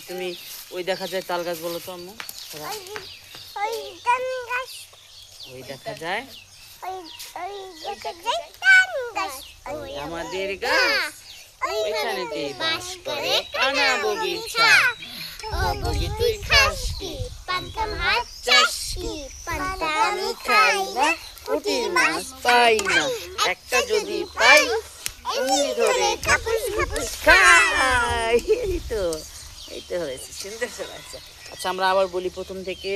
তুমি ওই দেখা যায় তাল গাছ বলো তো আম্মু? ওই দেখা যায় আমাদের গাছ, ওইখানেতে বাস করে কানা বগিচা। ও বগি তুই খাস কি, পান্তা ভাত চাস কি, পান্তা আমি খাই না, পুঁটির মাছ পাই না, একটা যদি পাই এমনি ধরে খাপুস খাপুস খাই। এই তো হয়েছে, সুন্দর হয়েছে। আচ্ছা আমরা আবার বলি প্রথম থেকে।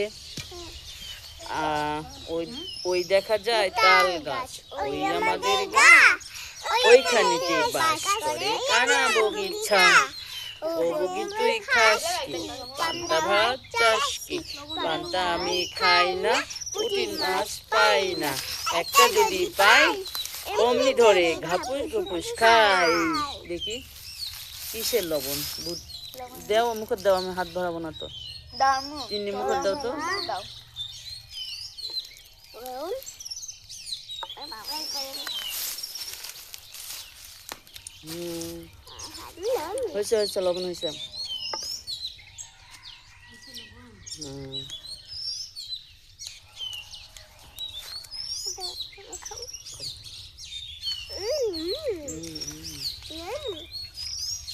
ওই ওই দেখা যায় তাল গাছ, ওই আমাদের গাছ, ওইখানেতে বাস করে কানা বগিচা। ও বগি তুই খাস কি, পান্তা ভাত চাস কি, পান্তা আমি খাই না, পুঁটির মাছ পাই না, একটা যদি পাই অমনি ধরে ঘাপুস ঘুপুস খাই। দেখি কিসের লবণ? দেও মুখে দাও, আমি হাত ভরাবো না তো। চিনি মুখে দাও তো। হয়েছে হয়েছে, লবণ হয়েছে।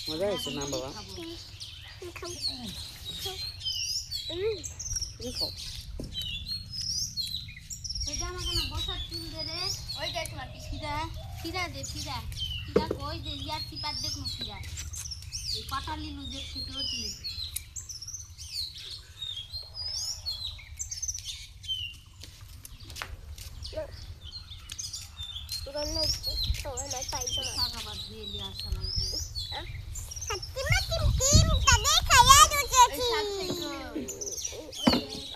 মজা হয়েছে না বাবা? তুমি খাও।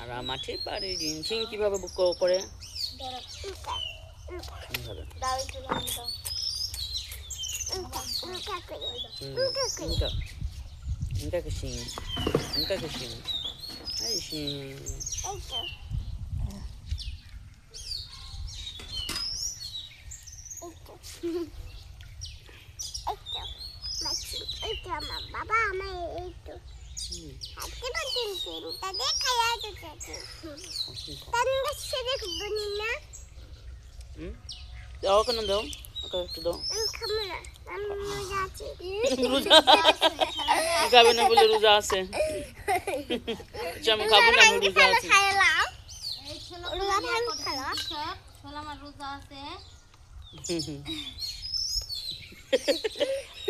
আর মাঠের পাড়ে ঝিনঝিন কিভাবে করে? বাবা আমার এই তো হাতে বাটিন চিন্তা দেখা যাচ্ছে তানগা সেরে বনি না। দাও কেন দাও, ওকে একটু দাও। খাবো না, আমি রোজা আছি। খাবে না বলে রোজা আছে? আমি খাবো না, আমি রোজা আছি।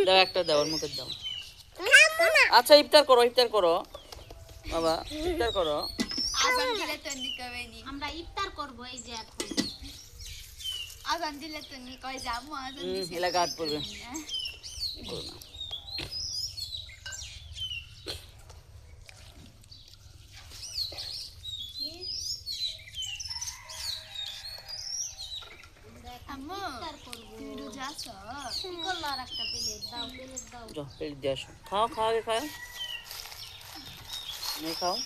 দাও একটা, দাও ওর মুখে দাও। আচ্ছা ইফতার করো, ইফতার করো বাবা, ইফতার করো। আমরা ইফতার করবো এই যে এখন। আজান দিলে তো নি কই যাবো, আজান দিলে এলাকা হাত পড়বে। করো না। আম্মু ইফতার করবো, তুমি রোজা আছো? কি করলো? আর একটা প্লেট দাও, প্লেট দাও। যাও প্লেট দিয়ে আসো। খাও খাও আগে খাও, नहीं खाओ।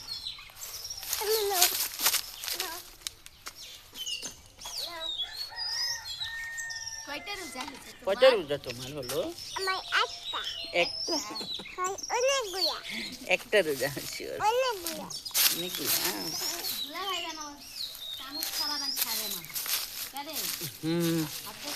কয়টা রোজা তোমার হলো? আমার একটা। অনেকগুলা। একটা রোজা শিওর? অনেকগুলা। অনেকগুলা। চামচ ছাড়া খাবে না। হুম। হাতে